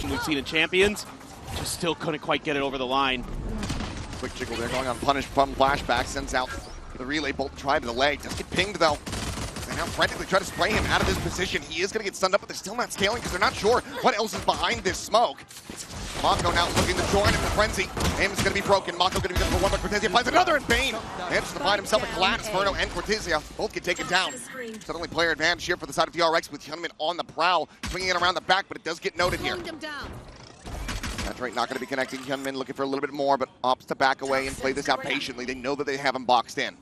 combination we've seen in Champions. Just still couldn't quite get it over the line. Quick jiggle there, going on punish from Flashback, sends out the relay bolt to try to delay. Does get pinged though. They now frantically try to spray him out of his position. He is going to get stunned up, but they're still not scaling because they're not sure what else is behind this smoke. MaKo now looking to join in the frenzy. Aim is going to be broken. MaKo going to be good for one, but cortezia finds another, and BeYN manages to find himself a collapse. Verno and cortezia both get taken down. Suddenly player advantage here for the side of DRX with HYUNMIN on the prowl, swinging it around the back, but it does get noted here. That's right, not going to be connecting. HYUNMIN looking for a little bit more, but opts to back away and play this out patiently. They know that they have him boxed in.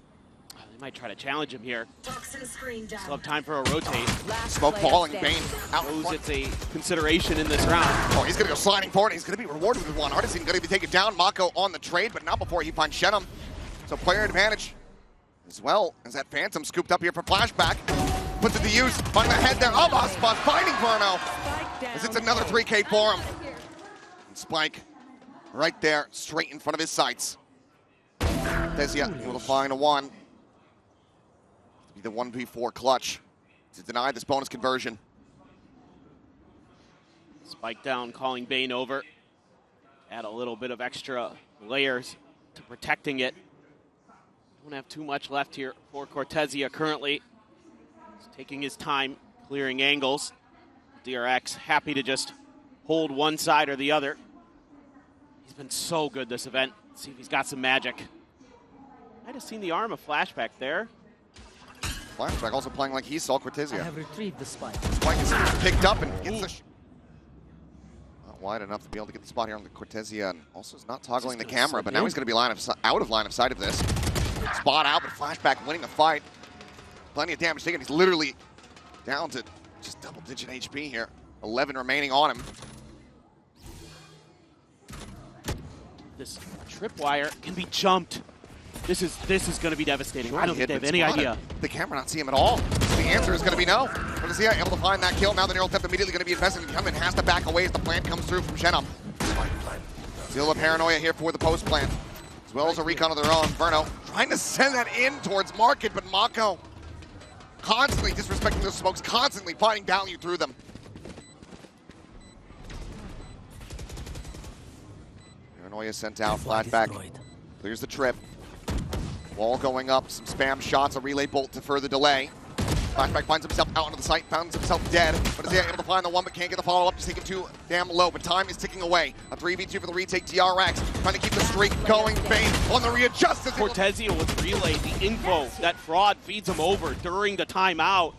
They might try to challenge him here. Still have time for a rotate. Smoke falling, BeYN out. Knows it's a consideration in this round. Oh, he's going to go sliding forward. He's going to be rewarded with one. artzin going to be taken down. MaKo on the trade, but not before he finds xenom. So player advantage as well as that Phantom scooped up here for Flashback. Puts it to use. Find the head there of Aspas, finding Verno. As it's another 3K for him. And Spike right there, straight in front of his sights. cortezia able to find a one. Be the 1v4 clutch to deny this bonus conversion. Spike down, calling BeYN over. Add a little bit of extra layers to protecting it. Don't have too much left here for cortezia currently. He's taking his time, clearing angles. DRX happy to just hold one side or the other. He's been so good this event. Let's see if he's got some magic. Might have seen the arm of Flashback there. Flashback also playing like he saw cortezia. I have retrieved the spike. Spike is picked up and gets the not wide enough to be able to get the spot here on the cortezia, and also is not toggling the camera, but now he's going to be out of line of sight of this. Spot out, but Flashback winning the fight. Plenty of damage taken. He's literally down to just double-digit HP here. 11 remaining on him. This tripwire can be jumped. This is going to be devastating. Sure, I don't think they have any idea. The camera not see him at all. The answer is going to be no. cortezia able to find that kill. Now the neural theft immediately going to be invested in HYUNMIN. Has to back away as the plant comes through from xenom. Still a paranoia here for the post plant, as well as a recon of their own. Verno trying to send that in towards market, but MaKo constantly disrespecting those smokes, constantly finding value through them. Paranoia sent out. Flashback clears the trip. Wall going up, some spam shots, a relay bolt to further delay. Flashback finds himself out onto the site, finds himself dead, but is he able to find the one, but can't get the follow-up, just taking too damn low, but time is ticking away. A 3v2 for the retake. DRX trying to keep the streak going. BeYN on the readjust. cortezia with relay, the info that Fraud feeds him over during the timeout.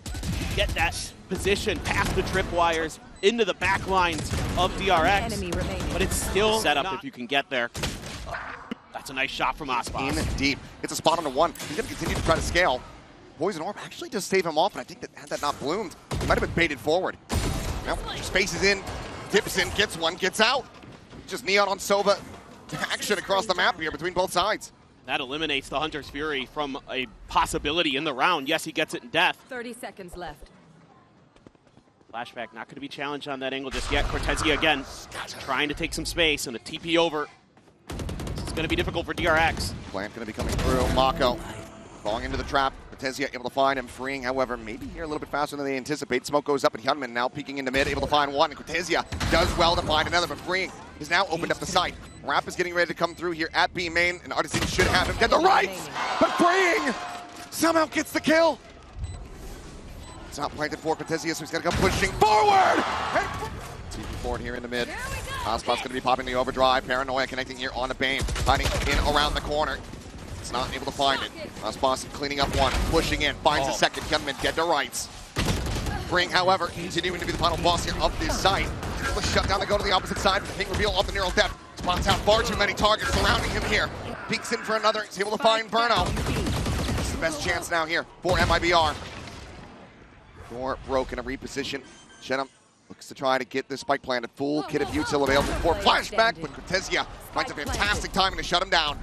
Get that position past the tripwires into the back lines of DRX, but it's still set up if you can get there. That's a nice shot from Aspas. In deep. Gets a spot on the one. He's going to continue to try to scale. Poison Orb actually does save him off, and I think that had that not bloomed, he might have been baited forward. Now, spaces in, dips in, gets one, gets out. Just Neon on Sova. Action across the map here between both sides. That eliminates the Hunter's Fury from a possibility in the round. Yes, he gets it in death. 30 seconds left. Flashback not going to be challenged on that angle just yet. cortezia again, trying to take some space and a TP over. This is going to be difficult for DRX. Plant going to be coming through. MaKo falling into the trap. cortezia able to find him, freeing, however, maybe here a little bit faster than they anticipate. Smoke goes up, and HYUNMIN now peeking into mid, able to find one. And cortezia does well to find another, but freeing has now opened up the site. Rap is getting ready to come through here at B main, and artzin should have him get the rights, but freeing somehow gets the kill. It's not planted for cortezia, so he's got to come pushing forward. TP forward here in the mid. Aspas going to be popping the overdrive. Paranoia connecting here on the BeYN, hiding in around the corner. It's not able to find it. Aspas cleaning up one, pushing in, finds a second. HYUNMIN dead to rights. Bring, however, continuing to be the final boss here of this site. Let's shut down to go to the opposite side. The ping reveal of the neural depth. Spots out far too many targets surrounding him here. Peeks in for another. He's able to find Verno. It's the best chance now here for MIBR. Door broken, a reposition. xenom looks to try to get this spike planted. Full kit of util available for Flashback, but cortezia finds a fantastic timing to shut him down.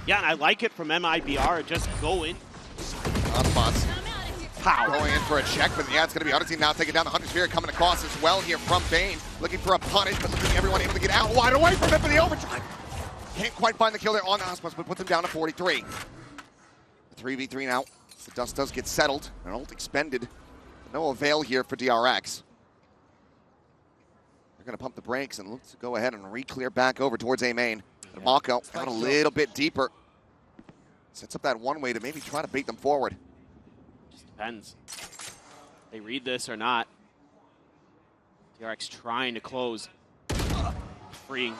Yeah, and I like it from MIBR. Just go in. Aspas going in for a check, but yeah, it's going to be artzin now taking down the Hunter's Fury, coming across as well here from BeYN. Looking for a punish, but looking everyone able to get out wide away from it for the overdrive. Can't quite find the kill there on Aspas, but puts him down to 43. 3v3 now. The dust does get settled. An ult expended No avail here for DRX. They're going to pump the brakes and look to go ahead and re-clear back over towards A main. Yeah. MaKo out a little bit deeper. Sets up that one way to maybe try to bait them forward. Just depends. They read this or not. DRX trying to close. Freeing.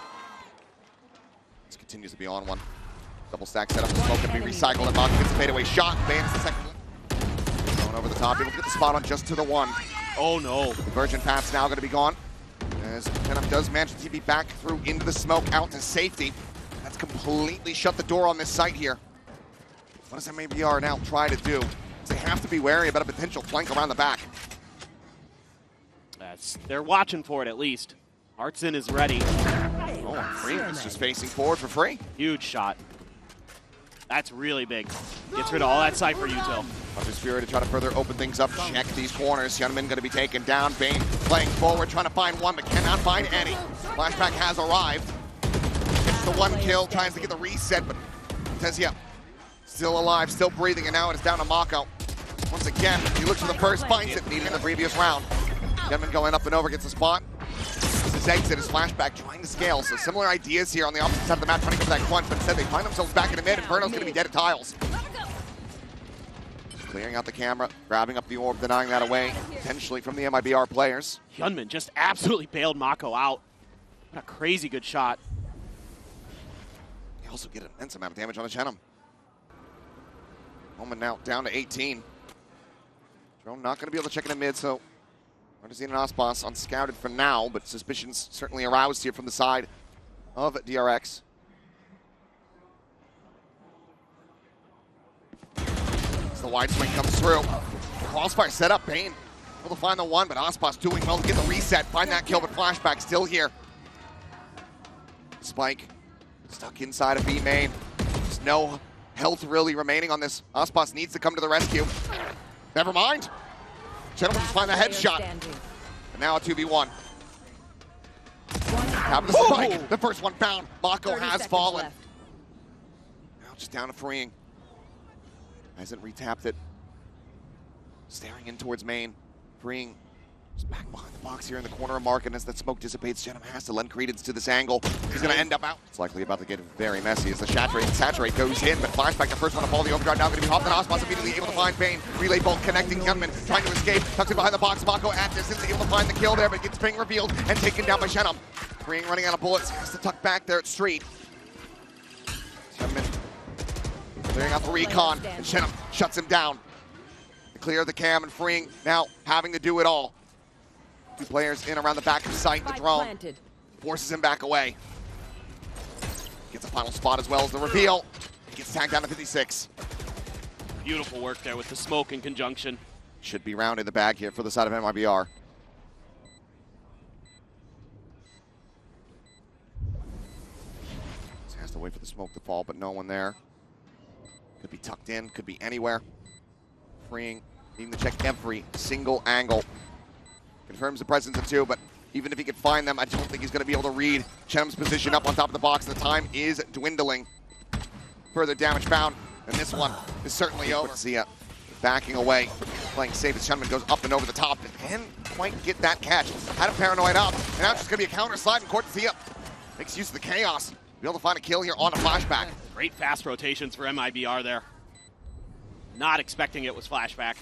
This continues to be on one. Double stack setup. The smoke can be recycled. And MaKo gets a fadeaway shot. Bans the second. Going over the top. Able to get the spot on just to the one. Oh no. The Virgin path's now going to be gone. As xenom does manage to TV back through into the smoke out to safety. That's completely shut the door on this site here. What does MIBR now try to do? They have to be wary about a potential flank around the back. They're watching for it at least. Artzin is ready. Oh, Free is just facing forward for free. Huge shot. That's really big. Gets rid of all that Cypher util. Hunter's Fury to try to further open things up. Check these corners. HYUNMIN going to be taken down. BeYN playing forward, trying to find one, but cannot find any. Flashback has arrived. Gets the one kill, tries to get the reset, but cortezia still alive, still breathing, and now it's down to MaKo. Once again, he looks for the first, finds it, needed in the previous round. HYUNMIN going up and over, gets a spot. His exit is Flashback trying to scale, so similar ideas here on the opposite side of the map, trying to get that crunch, but instead they find themselves back in the mid, and Verno's going to be dead at tiles. Clearing out the camera, grabbing up the orb, denying that away, potentially from the MIBR players. HYUNMIN just absolutely bailed MaKo out. What a crazy good shot. They also get an immense amount of damage on the xenom. Moment now down to 18. Drone not going to be able to check in the mid, so artzin and aspas unscouted for now, but suspicions certainly aroused here from the side of DRX. As the wide swing comes through. Crossfire set up, BeYN able to find the one, but aspas doing well to get the reset, find that kill, but Flashback still here. Spike stuck inside of B main. There's no health really remaining on this. Aspas needs to come to the rescue. Never mind. Gentlemen just find the headshot. And now a 2v1. Top of the spike. The first one found. MaKo has fallen. Left. Now just down to freeing. Hasn't retapped it. Staring in towards main. Freeing. Just back behind the box here in the corner of Mark, and as that smoke dissipates, xenom has to lend credence to this angle. He's going to end up out. It's likely about to get very messy as the saturate goes in, but Flashback, the first one to fall, the overdrive now going to be hopped, and aspas immediately able to find BeYN. Relay bolt connecting HYUNMIN, trying to escape, tucks in behind the box. MaKo at distance, able to find the kill there, but gets being revealed and taken down by xenom. Freeing running out of bullets, has to tuck back there at street. HYUNMIN clearing out the recon, and xenom shuts him down. To clear the cam, and freeing now having to do it all. Two players in around the back of the site. The drone forces him back away. Gets a final spot as well as the reveal. Gets tagged down to 56. Beautiful work there with the smoke in conjunction. Should be round in the bag here for the side of MIBR. So has to wait for the smoke to fall, but no one there. Could be tucked in, could be anywhere. Freeing, needing to check every single angle. Confirms the presence of two, but even if he could find them, I don't think he's going to be able to read xenom's position up on top of the box. The time is dwindling. Further damage found, and this one is certainly over. Cortezia backing away, playing safe as HYUNMIN goes up and over the top. Didn't quite get that catch. Had him paranoid up, and now it's just going to be a counter slide, and Cortezia makes use of the chaos. Be able to find a kill here on a Flashback. Great fast rotations for MIBR there. Not expecting it was Flashback.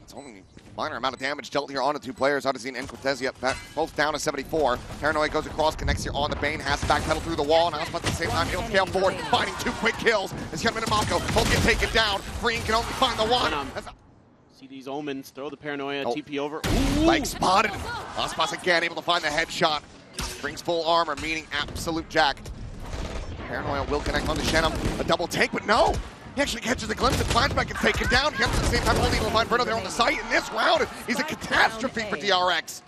It's only minor amount of damage dealt here on the two players, artzin and cortezia, both down to 74. Paranoid goes across, connects here on the BeYN, has to backpedal through the wall, and aspas at the same time able to scale forward, finding two quick kills as HYUNMIN and MaKo both get taken down. Freeing can only find the one. See these omens, throw the paranoia, TP over. Leg spotted. Aspas again able to find the headshot. Brings full armor, meaning absolute jack. Paranoia will connect on the xenom. A double take, but no! He actually catches a glimpse of Flashback and taken down. He at the same time only able to find Verno there on the site. And this round is a catastrophe for DRX.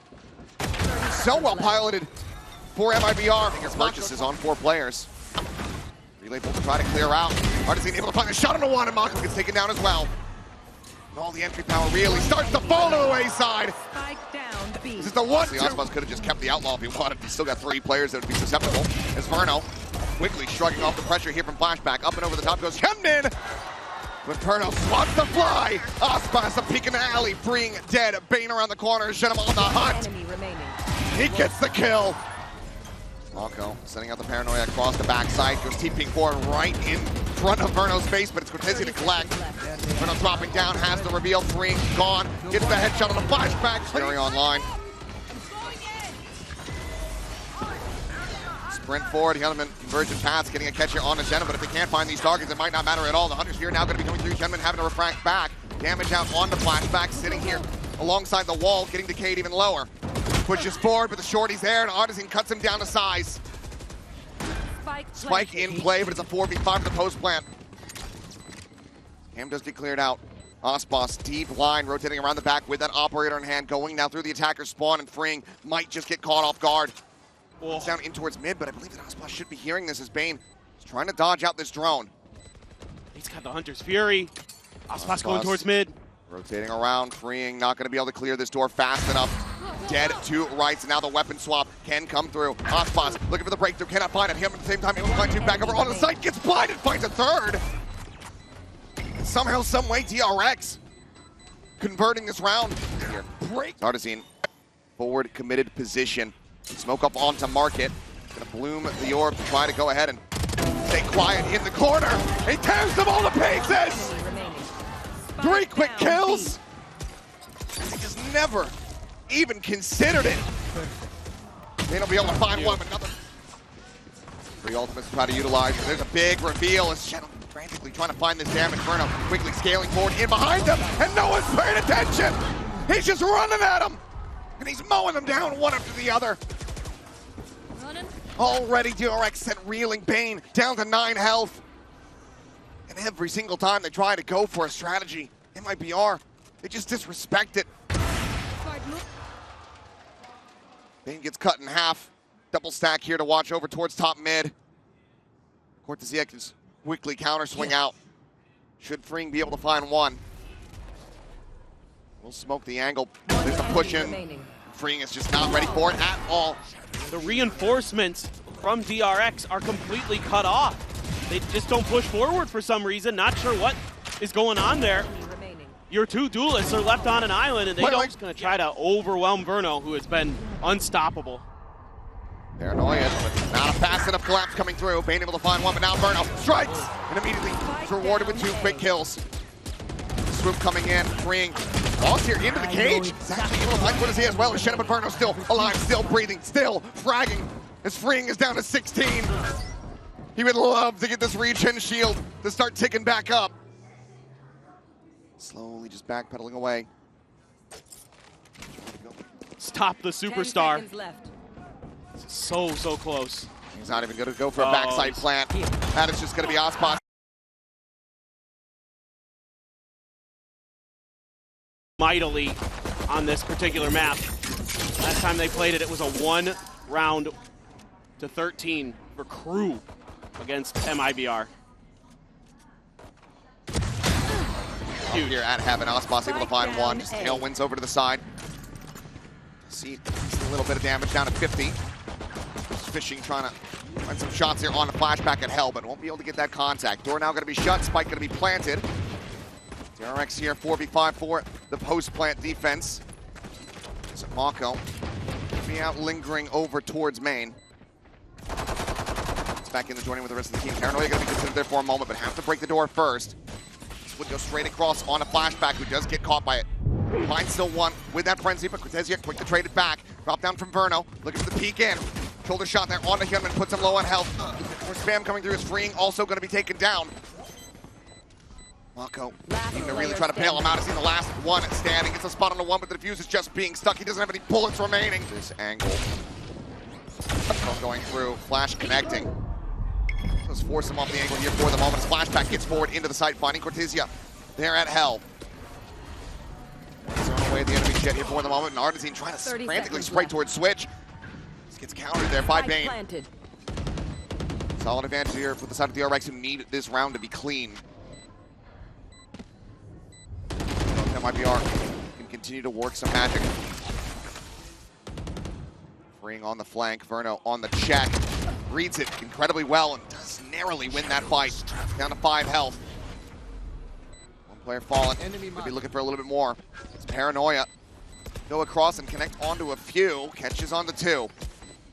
So well piloted for MIBR. Because purchases on 4 players. Relay bolt to try to clear out. artzin able to find a shot on the one, and MaKo gets taken down as well. And all the entry power really starts to fall to the wayside. This is the one. The aspas could have just kept the outlaw if he wanted. He's still got 3 players that would be susceptible. As Verno quickly shrugging off the pressure here from Flashback. Up and over the top goes HYUNMIN. But Verno swats the fly. Aspas a peek in the alley, freeing dead. BeYN around the corner, xenom on the hunt. He gets the kill. MaKo setting out the paranoia across the backside, goes TPing forward right in front of Verno's face, but it's cortezia to collect. Verno dropping down, has the reveal, freeing, gone, gets the headshot on the flashback. Very online. Sprint forward, HYUNMIN convergent paths, getting a catch here on the xenom, but if they can't find these targets, it might not matter at all. The Hunter's here now going to be coming through, HYUNMIN having to refract back. Damage out on the flashback, sitting here alongside the wall, getting decayed even lower. Pushes forward, but the shorty's there, and artzin cuts him down to size. Spike in play, but it's a 4v5 for the post plant. Cam does get cleared out. Aspas, deep line, rotating around the back with that operator in hand, going now through the attacker's spawn, and freeing might just get caught off guard. It's down in towards mid, but I believe that Aspas should be hearing this as BeYN is trying to dodge out this drone. He's got the Hunter's Fury. Aspas going towards mid. Rotating around, freeing, not going to be able to clear this door fast enough. Dead to rights, and now the weapon swap can come through. Aspas looking for the breakthrough, cannot find it. Him at the same time, able to find two back over on the site, gets blinded, finds a third. And somehow, some way, DRX converting this round here. Break. artzin, forward committed position. Smoke up onto market. Gonna bloom the orb to try to go ahead and stay quiet in the corner. He tears them all to pieces. 3 quick kills. He just never even considered it. BeYN will be able to find one, but another. 3 ultimates to try to utilize. There's a big reveal as xenom frantically trying to find this damage. Verno quickly scaling forward in behind him, and no one's paying attention. He's just running at him, and he's mowing them down one after the other. Already DRX sent reeling, BeYN down to 9 health. And every single time they try to go for a strategy, MIBR, they just disrespect it. BeYN gets cut in half. Double stack here to watch over towards top mid. cortezia can quickly counter swing out. Should freeing be able to find one. We'll smoke the angle. There's a push in. Freeing is just not ready for it at all. The reinforcements from DRX are completely cut off. They just don't push forward for some reason. Not sure what is going on there. Your 2 duelists are left on an island, and they're just going to try to overwhelm Verno, who has been unstoppable. Paranoia, but not a fast enough collapse coming through. BeYN able to find one, but now Verno strikes, and immediately is rewarded with 2 quick kills. Swoop coming in, freeing. Lost here into the cage. It's actually able to find cortezia as well as xenom, but Verno still alive, still breathing, still fragging. His freeing is down to 16. He would love to get this regen shield to start ticking back up. Slowly just backpedaling away. Stop the superstar. So close. He's not even going to go for a backside plant. That is just going to be Aspas. Mightily on this particular map. Last time they played it, it was a 1 round to 13 for crew against MIBR. Huge. Here at Heaven, Aspas able to find one. Just tailwinds over to the side. See a little bit of damage down to 50. Just fishing, trying to find some shots here on the flashback at Hell, but won't be able to get that contact. Door now going to be shut, Spike going to be planted. DRX here, 4v5 for the post-plant defense. So MaKo be out lingering over towards main. It's back in the joining with the rest of the team. Paranoia going to be considered there for a moment, but have to break the door first. This would go straight across on a flashback, who does get caught by it. Finds still one with that frenzy, but cortezia quick to trade it back. Drop down from Verno, looking for the peek in. Shoulder shot there on the HYUNMIN, puts him low on health. More spam coming through, is freeing, also going to be taken down. MaKo needing to really try to bail him out. He's in the last one standing. Gets a spot on the one, but the defuse is just being stuck. He doesn't have any bullets remaining. This angle. Going through, flash connecting. Let's force him off the angle here for the moment. His flashback gets forward into the site, finding cortezia there at Hell. Throwing away the enemy jet here for the moment, and artzin trying to frantically spray towards Switch. This gets countered there by BeYN. Solid advantage here for the side of the DRX, who need this round to be clean. MIBR can continue to work some magic. Freeing on the flank, Verno on the check. Reads it incredibly well and does narrowly win that fight. Down to 5 health. Player fallen. Could be looking for a little bit more. It's Paranoia. Go across and connect onto a few. Catches onto two.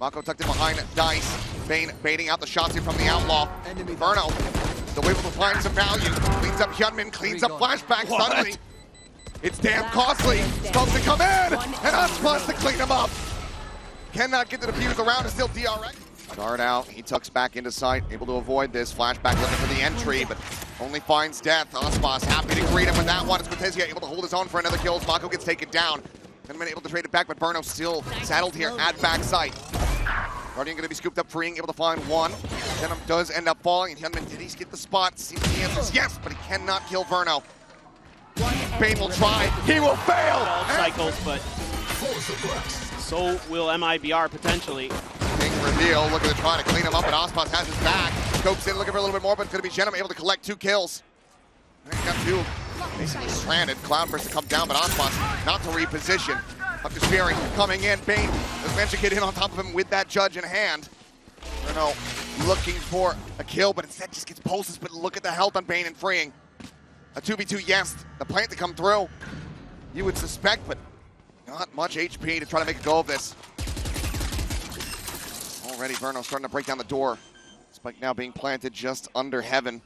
MaKo tucked in behind Dice. BeYN baiting out the shots here from the Outlaw. Verno still able to find some value. Cleans up HYUNMIN, cleans up Flashback. What? Suddenly, it's damn costly. Supposed to come in, and aspas to clean him up. Cannot get the defuse around, it's still DRX. Guard out, he tucks back into sight, able to avoid this. Flashback looking for the entry, but only finds death. Aspas happy to greet him with that one. It's cortezia able to hold his own for another kill as MaKo gets taken down. HYUNMIN able to trade it back, but Verno still saddled here at backside. Guardian going to be scooped up, freeing, able to find one. xenom does end up falling, and HYUNMIN, did he get the spot? Seems the answer is yes, but he cannot kill Verno. BeYN will try, he will fail! All cycles, but so will MIBR potentially. King reveal, looking to try to clean him up, but Aspas has his back. Scopes in, looking for a little bit more, but it's going to be xenom able to collect 2 kills. He's got 2 basically stranded. Cloudburst to come down, but Aspas not to reposition. Up to Fury coming in. BeYN does manage to get in on top of him with that judge in hand. Verno looking for a kill, but instead just gets pulses. But look at the health on BeYN and freeing. A 2v2, yes. The plant to come through, you would suspect, but not much HP to try to make a go of this. Already Verno starting to break down the door. Spike now being planted just under heaven.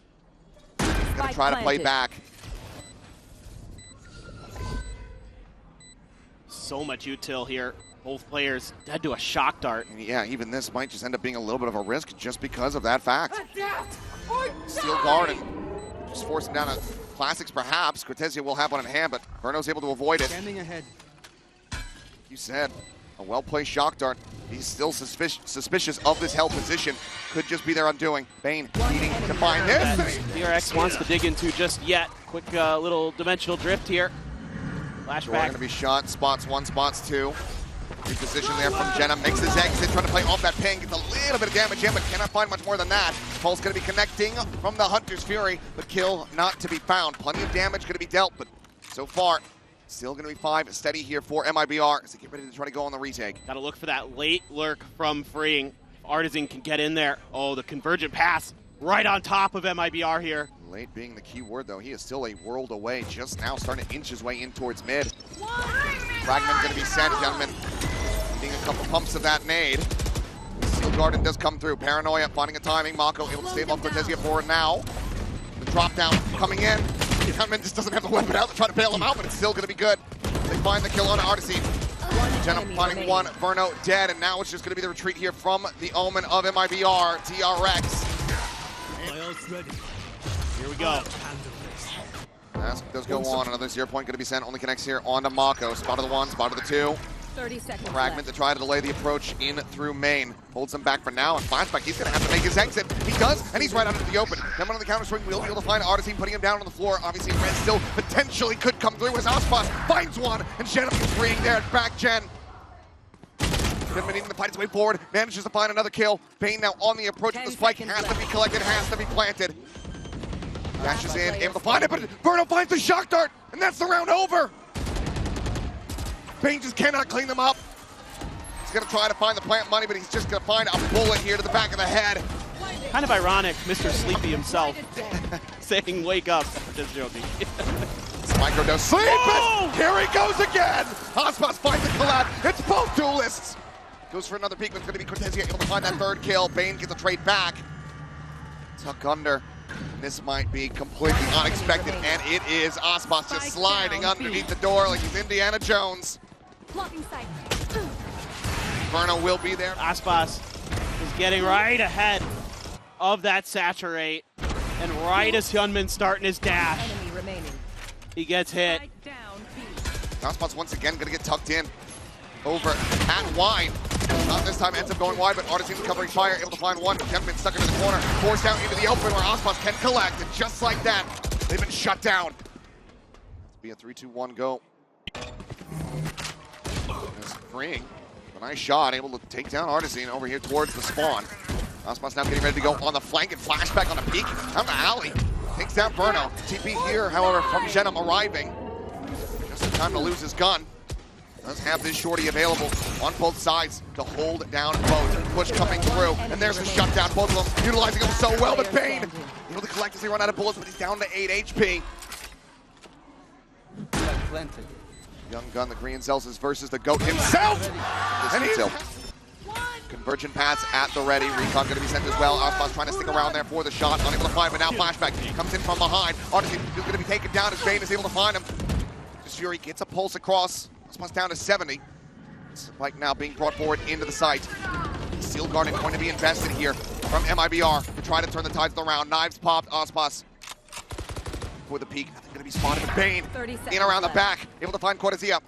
Gonna try to play back. So much util here. Both players dead to a shock dart. And yeah, even this might just end up being a little bit of a risk just because of that fact. Steel guard and just forcing down a classics perhaps. Cortezia will have one in hand, but Verno's able to avoid it. Standing ahead. You said, a well-placed shock dart. He's still suspicious of this held position. Could just be their undoing. BeYN needing to find this. DRX wants to dig into just yet. Quick little dimensional drift here. Flashback. Going to be shot. Spots 1, spots 2. Reposition there from xenom. Makes his exit. Trying to play off that ping. Gets a little bit of damage in, but cannot find much more than that. Pulse going to be connecting from the Hunter's Fury, but kill not to be found. Plenty of damage going to be dealt, but so far, still going to be 5 steady here for MIBR as they get ready to try to go on the retake. Got to look for that late lurk from freeing. If artzin can get in there. Oh, the convergent pass right on top of MIBR here. Late being the key word, though. He is still a world away, just now starting to inch his way in towards mid. Fragment going to be sent, gentlemen. Needing a couple pumps of that nade. Steel Garden does come through. Paranoia finding a timing. MaKo able to stave off Cortezia forward now. The drop down coming in. HYUNMIN just doesn't have the weapon out to try to bail him out, but it's still going to be good. They find the kill on artzin. xenom finding one. Verno dead, and now it's just going to be the retreat here from the Omen of MIBR, DRX. Here we go. Mask does go on. Another 0 point going to be sent. Only connects here onto MaKo. Spot of the 1, spot of the 2. 30 seconds Fragment left. to try to delay the approach in through main. Holds him back for now, and Flashback, he's going to have to make his exit. He does, and he's right out into the open. Then on the counter swing, we'll be able to find artzin, putting him down on the floor. Obviously, Red still potentially could come through as Aspas finds one, and xenom is freeing there at back gen. HYUNMIN needing to fight his way forward, manages to find another kill. BeYN now on the approach, the spike has to be collected, has to be planted. Dashes in, able to find it, but Verno finds the shock dart, and that's the round over. BeYN just cannot clean them up. He's going to try to find the plant money, but he's just going to find a bullet here to the back of the head. Kind of ironic, Mr. Sleepy himself saying, wake up. Just joking. Micro does sleep, Oh! and here he goes again. Aspas finds the collab. It's both duelists. Goes for another peek, but it's going to be Cortezia able to find that third kill. BeYN gets a trade back. Tuck under. This might be completely unexpected, and it is. Aspas just sliding underneath the door like he's Indiana Jones. Verno will be there. Aspas is getting right ahead of that saturate, and right as HYUNMIN starting his dash, Enemy remaining. he gets hit. Strike down B. Aspas once again going to get tucked in over at wide. Not this time, ends up going wide, but artzin covering fire, able to find one. HYUNMIN stuck into the corner, forced down into the open where Aspas can collect, and just like that, they've been shut down. Be a 3-2-1 go. Just freeing. A nice shot, able to take down artzin over here towards the spawn. Aspas now getting ready to go on the flank, and Flashback on the peak. Down the alley. Takes down Verno. TP here, however, from xenom arriving. Just in time to lose his gun. Does have this shorty available on both sides to hold down both. Push coming through, and there's the shutdown. Both of them utilizing him so well, but BeYN able to collect as they run out of bullets, but he's down to 8 HP. planted. Young gun, the green Zelzes versus the GOAT himself. And he's convergent paths at the ready. Recon going to be sent as well. Aspas trying to stick around there for the shot. Unable to find, but now Flashback comes in from behind. artzin is going to be taken down as BeYN is able to find him. Fury gets a pulse across. Aspas down to 70. Spike now being brought forward into the site. Seal Guardian going to be invested here from MIBR to try to turn the tides of the round. Knives popped. Aspas for the peak. Nothing going to be spotted with BeYN in around the back. Able to find cortezia.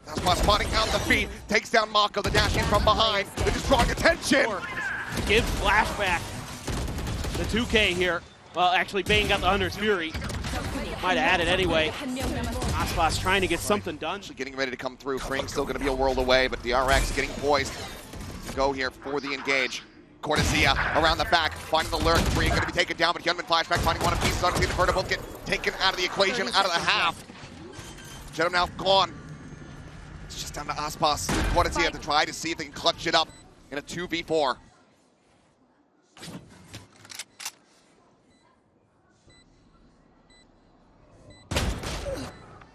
Aspas spotting out the feed. Takes down MaKo. The dash in from behind. They're just drawing attention. Give Flashback the 2K here. Well, actually, BeYN got the Hunter's Fury. Might have had it anyway. Aspas trying to get something done. Getting ready to come through. Fring still going to be a world away, but DRX getting poised to go here for the engage. Cortezia around the back, finding the lurk. Free going to be taken down, but HYUNMIN Flashback finding one of pieces. Obviously, the vertical get taken out of the equation, out of the half. xenom now gone. It's just down to Aspas. Cortezia to try to see if they can clutch it up in a 2v4.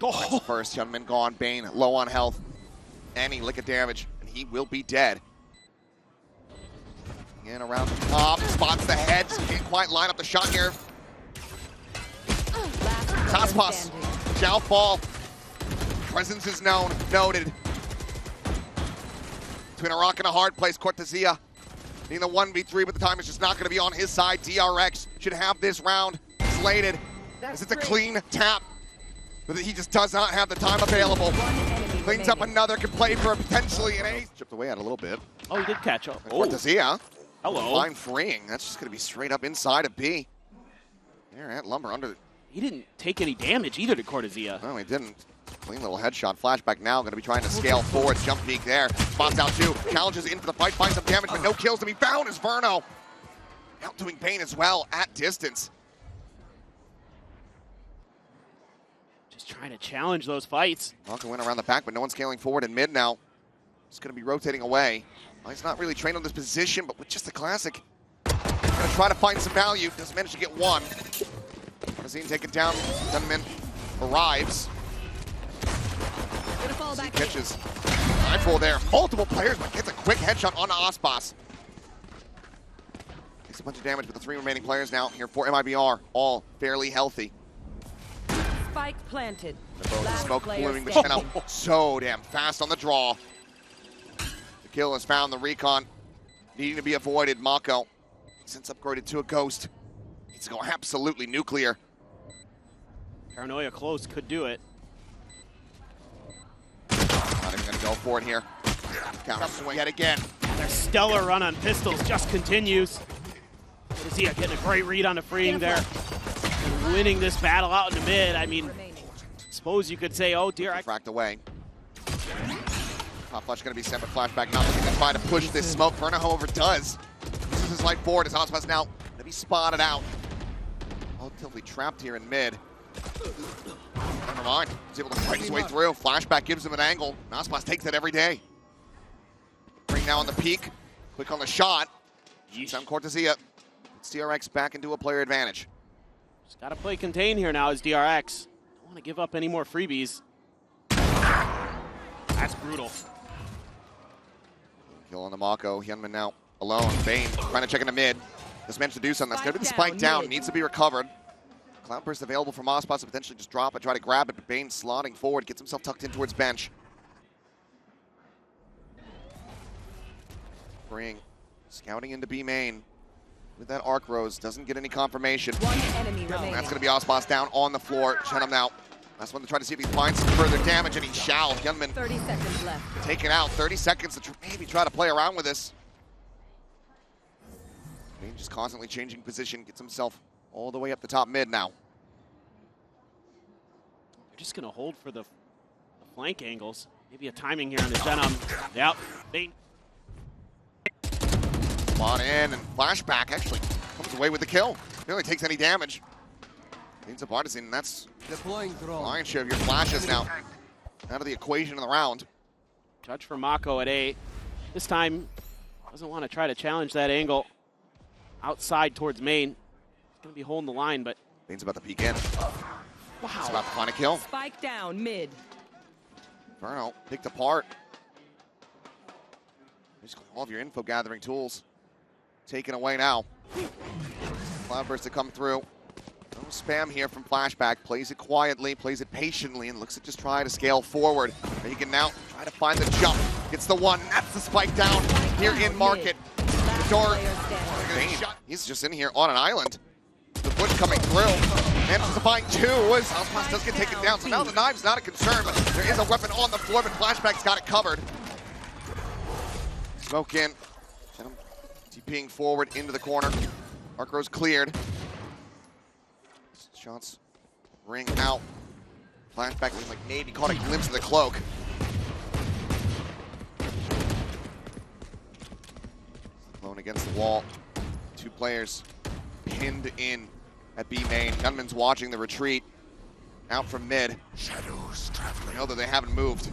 Oh. First, HYUNMIN gone. BeYN low on health. Any lick of damage, and he will be dead. In around the top, spots the head. Can't quite line up the shot here. Aspas shall fall. Presence is known, noted. Between a rock and a hard place, cortezia being the 1v3, but the time is just not going to be on his side. DRX should have this round slated, as it's a clean tap. But he just does not have the time available. Cleans up another, can play for potentially an ace. Chipped away at a little bit. Oh, he did catch up. Cortezia. Hello. Fine freeing. That's just going to be straight up inside of B. There at Lumber under. He didn't take any damage either to Cortezia. No, he didn't. Clean little headshot. Flashback now going to be trying to scale forward. Jump peek there. Spots out two. Challenges in for the fight. Finds some damage, but no kills to be found as Verno. Outdoing BeYN as well at distance. Just trying to challenge those fights. MaKo went around the back, but no one's scaling forward in mid now. Just going to be rotating away. Well, he's not really trained on this position, but with just the classic. Going to try to find some value. Doesn't manage to get one. Artzin taken down. HYUNMIN arrives. He catches. Mindful there. Multiple players, but gets a quick headshot on Aspas. Takes a bunch of damage, but the three remaining players now here for MIBR, all fairly healthy. Spike planted. The smoke blooming, but xenom so damn fast on the draw. The kill has found the recon. Needing to be avoided. MaKo, since upgraded to a ghost, needs to go absolutely nuclear. Paranoia close could do it. Not even going to go for it here. Counter swing yet again. Their stellar run on pistols just continues. Cortezia getting a great read on the freeing there. And winning this battle out in the mid. I mean, suppose you could say, oh, DRX. Fracked away. Top flash going to be sent, but Flashback not looking to try to push this smoke. Verno, however, does. Uses his life forward as Aspas now going to be spotted out. Relatively trapped here in mid. Never mind. He's able to fight his way through. Flashback gives him an angle. Aspas takes that every day. Bring now on the peak. Quick on the shot. Some cortezia. Puts DRX back into a player advantage. Just got to play contain here now as DRX. Don't want to give up any more freebies. That's brutal. Kill on the MaKo. HYUNMIN now alone. BeYN trying to check into mid. Just managed to do something. That's going to be the spike down. Needs to be recovered. Cloudburst available from Aspas to potentially just drop it, try to grab it, but BeYN slotting forward, gets himself tucked in towards bench. Bring scouting into B main with that arc rose, doesn't get any confirmation. One enemy remaining. That's going to be Aspas down on the floor. xenom now. That's one to try to see if he finds some further damage, and he shall. HYUNMIN 30 seconds left. taken out. 30 seconds to maybe try to play around with this. BeYN just constantly changing position, gets himself all the way up the top mid now. They're just going to hold for the flank angles. Maybe a timing here on the xenom. Yep. BeYN. Spot in, and Flashback actually comes away with the kill. Barely takes any damage. Cleans up artzin, and that's Deploying drone. lion's share of your flashes now out of the equation in the round. Judge for MaKo at 8. This time, doesn't want to try to challenge that angle outside towards main. He's going to be holding the line, but BeYN's about to peek in. He's about to find a kill. Spike down mid. Verno picked apart. Just all of your info gathering tools taken away now. Cloudburst to come through. No spam here from Flashback. Plays it quietly, plays it patiently, and looks to just try to scale forward. He can now try to find the jump. Gets the one. That's the spike down here in market. The door. He's just in here on an island. The push coming through. Manages to find two as aspas does get taken down. So now the knive's not a concern, but there is a weapon on the floor, but Flashback's got it covered. Smoke in. TPing forward into the corner. Arc cleared. Shots ring out. Flashback looks like maybe caught a glimpse of the cloak. Alone against the wall. Two players pinned in at B main. HYUNMIN's watching the retreat. Out from mid. Shadows traveling. I know that they haven't moved.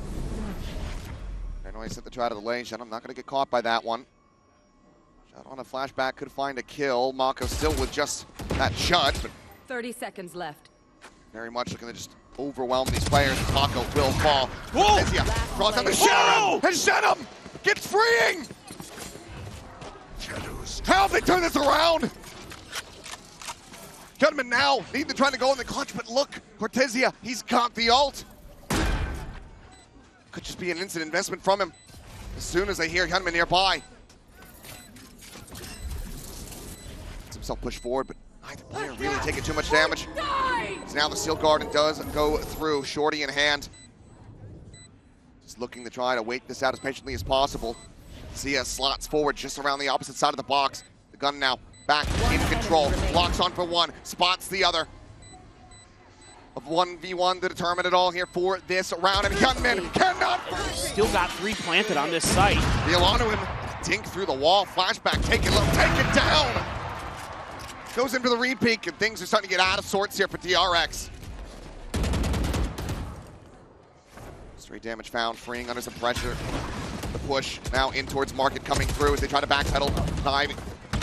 I know he sent the try to the lane. I'm not going to get caught by that one. Shot on a Flashback, could find a kill. MaKo still with just that shot, but 30 seconds left. very much looking to just overwhelm these players. MaKo will fall. Cortezia draws down the shadow, and xenom gets freeing. How have they turned this around? HYUNMIN now need to try to go in the clutch, but look, Cortezia, he's got the ult. Could just be an instant investment from him as soon as they hear HYUNMIN nearby. Gets himself pushed forward, but neither player really taking too much damage. So now the Steel Garden does go through, shorty in hand. Just looking to try to wait this out as patiently as possible. Zia slots forward just around the opposite side of the box. The gun now back in control. Locks on for one, spots the other. Of 1v1 to determine it all here for this round, and HYUNMIN cannot. Still got 3 planted on this site. The Alano him dink through the wall. Flashback, take it low, take it down. Goes in for the repeat, and things are starting to get out of sorts here for DRX. Straight damage found, freeing under some pressure. The push now in towards market coming through as they try to backpedal. Diving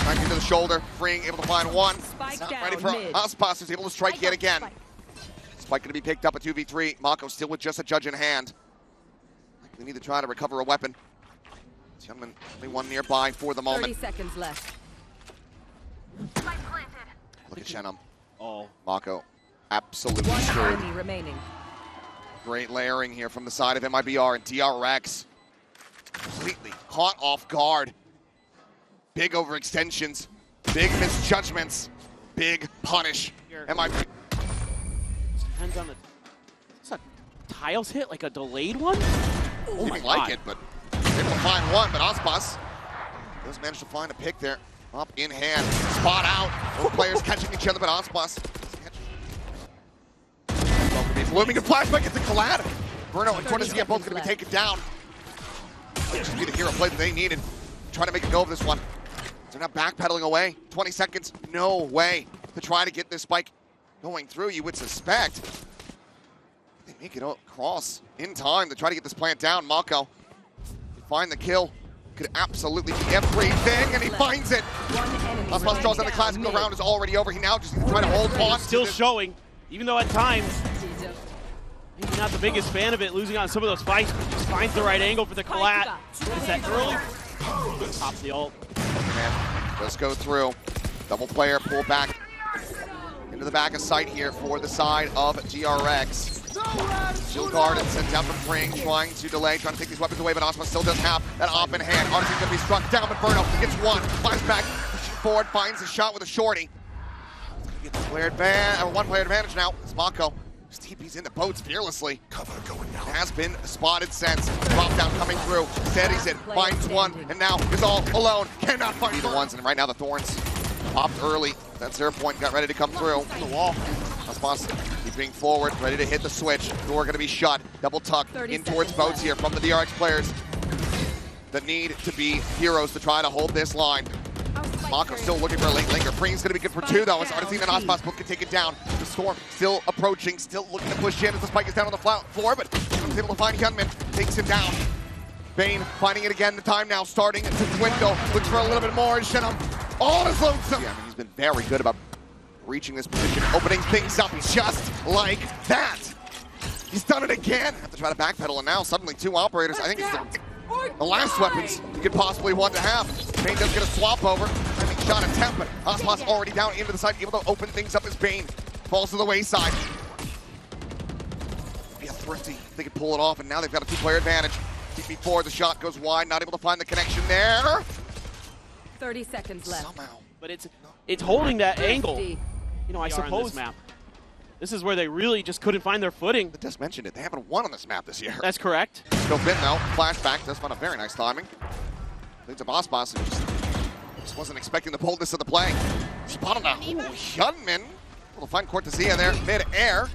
right into the shoulder, freeing, able to find one. Spike Not down ready for mid. aspas, is able to strike yet again. Spike going to be picked up at 2v3. MaKo still with just a judge in hand. They need to try to recover a weapon. HYUNMIN only one nearby for the moment. 30 seconds left. Look at xenom. Oh. MaKo absolutely One screwed. enemy remaining. Great layering here from the side of MIBR and DRX. Completely caught off guard. Big overextensions, big misjudgments, big punish. MIBR. Depends on the. It's a tiles hit, like a delayed one? Oh my Didn't like God. it, but able to find one. But aspas does manage to find a pick there. Up in hand, spot out. Both players catching each other, but aspas blooming and Flashback gets a collab. Verno and cortezia both going to be taken down. Might just be the hero play that they needed. Trying to make a go of this one. They're now backpedaling away. 20 seconds, no way to try to get this spike going through, you would suspect. They make it across in time to try to get this plant down. MaKo find the kill. Could absolutely be everything, and he finds it. aspas draws down the classical round is already over. He now just needs to try to hold on. Still showing, even though at times, maybe not the biggest fan of it, losing on some of those fights, but just finds the right angle for the collat. Is that early? Pop the ult. Let's go through. Double player, pull back into the back of sight here for the side of DRX. Shield guard and sent down from Ring, trying to delay, trying to take these weapons away, but aspas still does have that op in hand. Artzin's gonna be struck down, but Verno gets one. Flashback, pushing forward, finds a shot with a shorty. Get the player one player advantage now. It's MaKo. Just TP's into boats fearlessly. Cover going down. Has been spotted since. Drop down coming through. Steadies it, finds one, and now is all alone. Cannot find either ones, and right now the Thorns popped early. That's their point, got ready to come through. On the wall. aspas keeping forward, ready to hit the switch. Door gonna be shut. Double tuck in towards boats here from the DRX players. The need to be heroes to try to hold this line. MaKo still looking for a late linger. Freeing's gonna be good for two though, as artzin and aspas both can take it down. The Storm still approaching, still looking to push in as the spike is down on the floor, but he's able to find HYUNMIN, takes him down. BeYN finding it again, the time now starting to dwindle. Looks for a little bit more, and xenom all is lonesome. Yeah, I mean, he's been very good about reaching this position, opening things up just like that. He's done it again. Have to try to backpedal, and now suddenly two operators. I think it's the last weapons you could possibly want to have. BeYN does get a swap over. Timing shot attempt, but aspas already down into the side, able to open things up as BeYN falls to the wayside. Yeah, thrifty. They could pull it off, and now they've got a two-player advantage. TP4, the shot goes wide, not able to find the connection there. 30 seconds left. Somehow. But it's holding that angle. 50. You know, I suppose this is where they really just couldn't find their footing. I just mentioned it. They haven't won on this map this year. That's correct. Still BeYN though. Flashback does find a very nice timing. Leads to aspas, who just wasn't expecting the boldness of the play. Spotted now. HYUNMIN. Able to find cortezia there mid-air.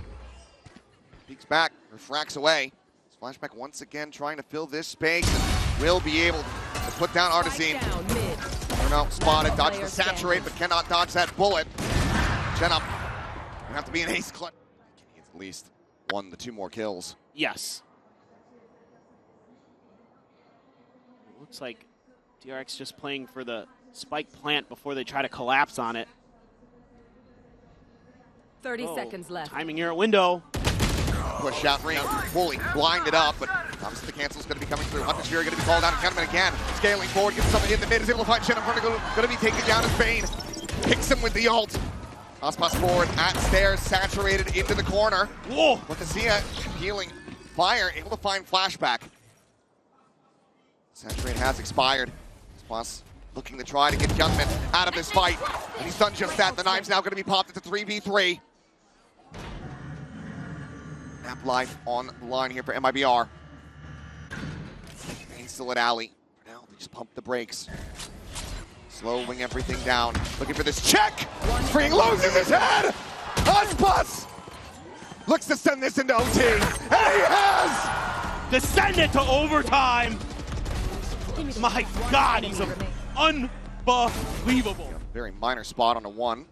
Peeks back, refracts away. Flashback once again trying to fill this space and will be able to put down artzin. Verno spotted, dodges the saturate, but cannot dodge that bullet. Chin up. Gonna have to be an ace clutch. He gets at least one to two more kills. Yes. Looks like DRX just playing for the spike plant before they try to collapse on it. 30 seconds left. Timing here at window. Push out ring, fully blinded up, but obviously the cancel's going to be coming through. Hunter's Fury going to be called out, and HYUNMIN again. Scaling forward, gets something in the mid, is able to find xenom. Going to be taken down as BeYN. Picks him with the ult. Aspas forward at stairs, saturated into the corner. Whoa! cortezia healing fire, able to find Flashback. Saturate has expired. Aspas looking to try to get HYUNMIN out of this fight, and he's done just that. The knive's now going to be popped into 3v3. Map life on the line here for MIBR. BeYN still at alley. For now, they just pump the brakes. Slowing everything down. Looking for this check. Freeing loses his head. Aspas looks to send this into OT. And he has! To send it to overtime. My God, he's unbelievable. Very minor spot on a one.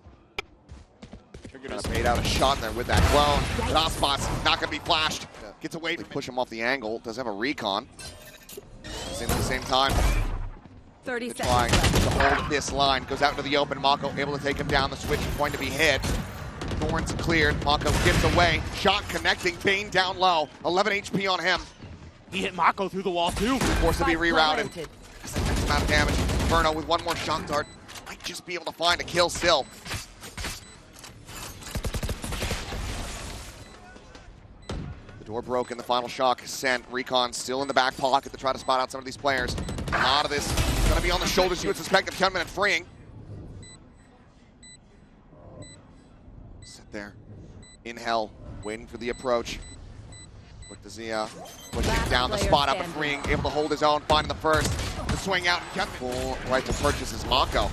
Gonna bait out a shot there with that clone. But aspas not gonna be flashed. Gets away. They push him off the angle. Does have a recon. At the same time. 30 seconds Trying left. to hold this line. Goes out into the open. MaKo able to take him down. The switch is going to be hit. Thorns cleared. MaKo gives away. Shot connecting. BeYN down low. 11 HP on him. He hit MaKo through the wall too. Forced to be rerouted. Planted. That's amount of damage. Verno with one more shock dart. Might just be able to find a kill still. Door broke in the final shock. Ascent, recon still in the back pocket to try to spot out some of these players. A lot of this is going to be on the shoulders you would suspect of HYUNMIN and freeing. Sit there in hell, waiting for the approach. cortezia pushing down the spot up and freeing, able to hold his own, finding the first. The swing out, full right to purchase is MaKo.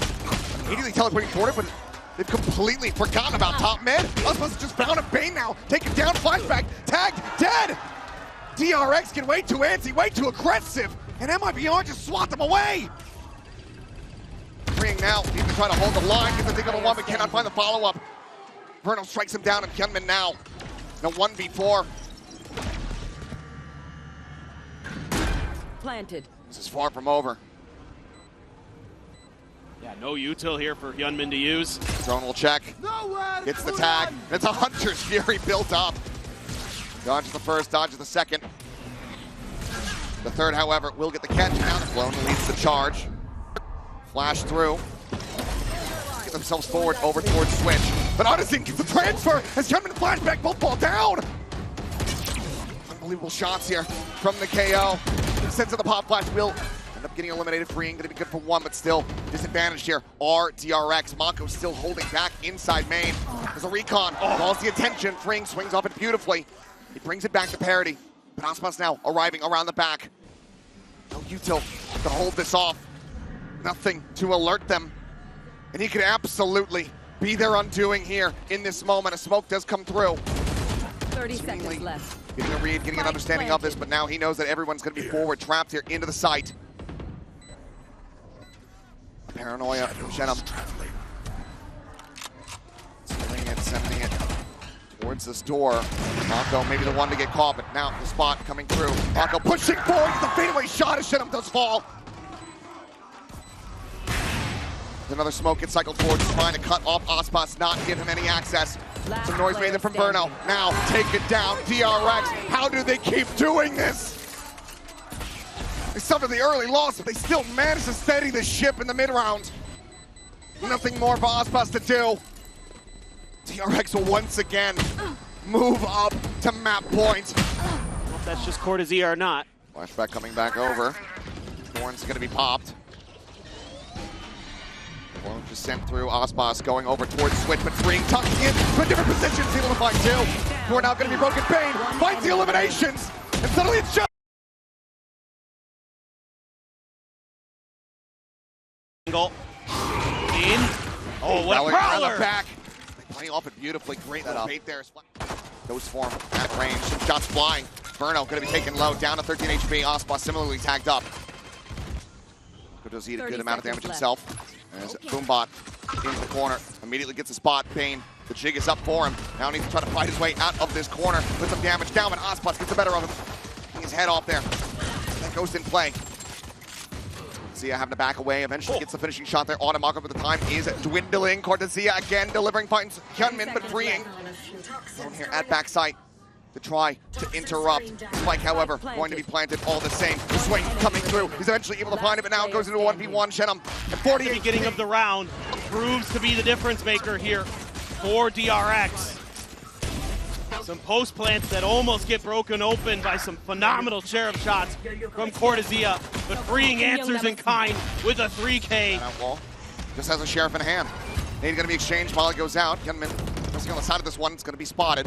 Immediately teleporting forward, but they've completely forgotten about top mid. Aspas just found a BeYN now. Taken down, flashback, tagged, dead. DRX get way too antsy, way too aggressive. And MIBR just swat them away. Freeing now, need to try to hold the line, get the thing on the one, but cannot find the follow-up. Verno strikes him down, and HYUNMIN now. No 1v4. Planted. This is far from over. Yeah, no util here for HYUNMIN to use. Drone will check. Gets the tag. It's a Hunter's Fury built up. Dodges the first, dodges the second. The third, however, will get the catch. Now the clone leads the charge. Flash through. Get themselves forward over towards switch. But artzin gets the transfer as HYUNMIN and Flashback both fall down. Unbelievable shots here from the KO. Sends to the pop flash, will end up getting eliminated, freeing. Gonna be good for one, but still disadvantaged here. DRX. MaKo still holding back inside main. There's a recon, draws the attention. Freeing swings off it beautifully. He brings it back to parity. But aspas now arriving around the back. No util to hold this off. Nothing to alert them. And he could absolutely be their undoing here in this moment. A smoke does come through. 30 seconds left. Getting a read, getting an understanding of this, but now he knows that everyone's going to be forward, trapped here into the site. Paranoia from xenom. Sending it towards this door. MaKo maybe the one to get caught, but now the spot coming through. MaKo pushing forward, the fadeaway shot as xenom does fall. Another smoke gets cycled forward, trying to cut off aspas, not give him any access. Some noise made them from Verno. Now take it down, DRX. How do they keep doing this? They suffered the early loss, but they still managed to steady the ship in the mid-round. Nothing more for aspas to do. DRX will once again move up to map point. If that's just cortezia or not. Flashback coming back over. Thorn's gonna be popped. Thorn just sent through. Aspas going over towards Switch, but freeing, tucking in to a different position. He's able to find two. Thorn now gonna be broken. BeYN finds the eliminations, and suddenly it's just Angle. In. Oh, what a prowler! Back. Playing off it beautifully. Great little bait there. Ghost form at range. Shots flying. Verno going to be taken low. Down to 13 HP. Aspas similarly tagged up. Does eat a good amount of damage himself. As Boombot into the corner. Immediately gets a spot. BeYN. The jig is up for him. Now needs to try to fight his way out of this corner. Put some damage down, but Aspas gets the better of him. Getting his head off there. That Ghost in play. Cortezia having to back away, eventually gets the finishing shot there. MaKo, but the time is dwindling. Cortezia again delivering, finds HYUNMIN, but freeing. Down here at backside to try to interrupt. Spike, however, going to be planted all the same. The swing coming through. He's eventually able to find it, but now it goes into a 1v1. xenom at 40. The beginning of the round proves to be the difference maker here for DRX. Some post plants that almost get broken open by some phenomenal sheriff shots from Cortezia, but freeing answers in kind with a 3K. Wall just has a sheriff in hand. Nade going to be exchanged while it goes out. HYUNMIN on the side of this one. It's going to be spotted.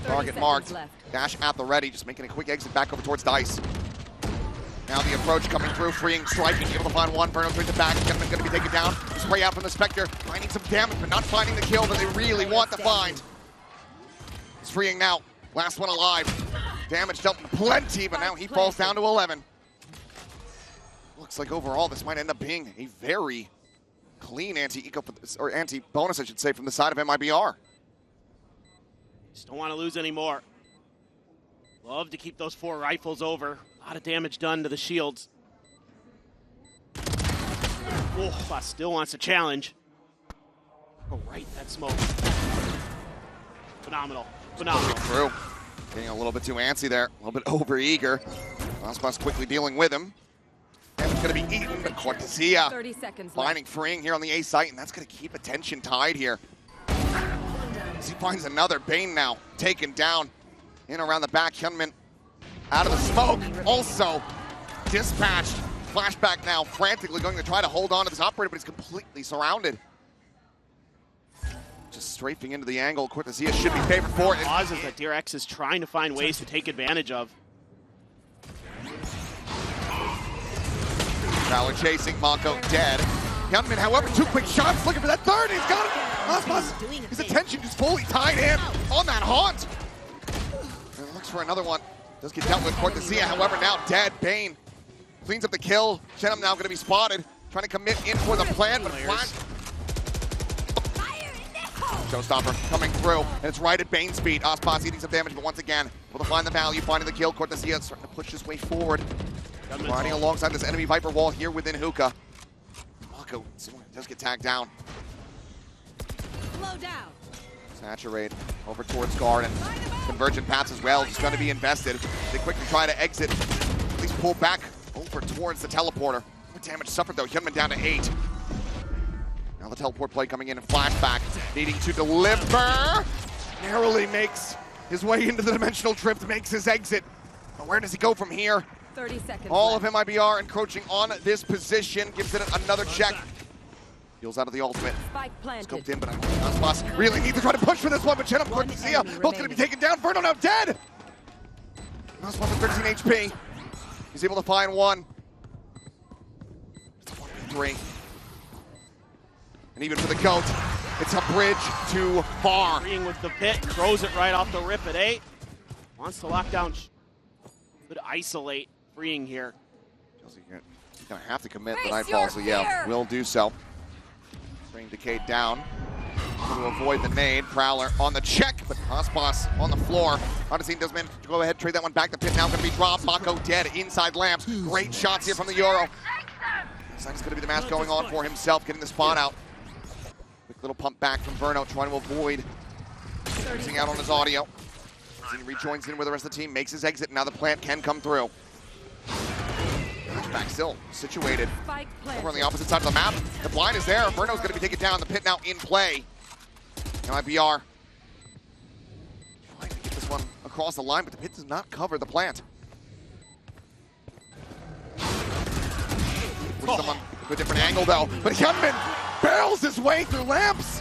Target marked. Dash at the ready, just making a quick exit back over towards Dice. Now the approach coming through, freeing, striking, able to find one. Verno brings it back. HYUNMIN going to be taken down. Spray out from the Spectre, finding some damage, but not finding the kill that they really want to find. He's freeing now. Last one alive. Damage dealt plenty, but now he falls down to 11. Looks like overall this might end up being a very clean anti-eco, or anti-bonus, I should say, from the side of MIBR. Just don't want to lose anymore. Love to keep those 4 rifles over. A lot of damage done to the shields. Oh, still wants to challenge. Oh, right, that smoke. Phenomenal. Phenomenal. Through. Getting a little bit too antsy there. A little bit over-eager. Aspas quickly dealing with him. And it's going to be eaten, but Cortezia finding freeing here on the A site, and that's going to keep attention tied here. As he finds another. BeYN now taken down in around the back. HYUNMIN out of the smoke. Also dispatched. Flashback now frantically going to try to hold on to this operator, but he's completely surrounded. Just strafing into the angle. Cortezia should be favored for it. Pauses that DRX is trying to find ways to take advantage of. Valor chasing, MaKo dead. HYUNMIN, however, 2 quick shots, looking for that third, he's got it! Aspas, his attention just fully tied in on that haunt. And looks for another one. Does get dealt with. Cortezia, however, now dead. BeYN cleans up the kill. xenom now going to be spotted, trying to commit in for the plan, but flash. Showstopper coming through, and it's right at BeYN speed. Aspas eating some damage, but once again, able to find the value, finding the kill. Cortezia starting to push his way forward. Riding alongside this enemy Viper wall here within Hookah. MaKo does get tagged down. Slow down. Saturate over towards guard, and convergent paths as well, just going to be invested. They quickly try to exit, at least pull back over towards the teleporter. More damage suffered though, HYUNMIN down to 8. Now the teleport play coming in and Flashback, needing to deliver. Narrowly makes his way into the dimensional drift, makes his exit. But where does he go from here? 30 seconds All left. of MIBR encroaching on this position, gives it another check. Heals out of the ultimate. Spike planted. Scoped in, but Aspas really needs to try to push for this one, but xenom, Cortezia, both going to be taken down. Verno now dead! Aspas at 13 HP. He's able to find one. It's a 1v3. And even for the GOAT, it's a bridge too far. Freeing with the pit, throws it right off the rip at 8. Wants to lock down. Could isolate freeing here. He's going to have to commit the Nightfall, so yeah, will do so. Bring Decayed down to avoid the nade. Prowler on the check, but Aspas on the floor. Artzin does manage to go ahead, trade that one back. The pit now going to be dropped. MaKo dead inside lamps. Great shots here from the Euro. Looks like it's going to be the mask going on for himself, getting the spot out. Quick little pump back from Verno, trying to avoid losing out on his audio. As he rejoins in with the rest of the team, makes his exit, and now the plant can come through. Flashback still situated over on the opposite side of the map. The blind is there. Verno's going to be taken down. The pit now in play. MIBR trying to get this one across the line, but the pit does not cover the plant. Someone to a different angle though, but HYUNMIN barrels his way through lamps.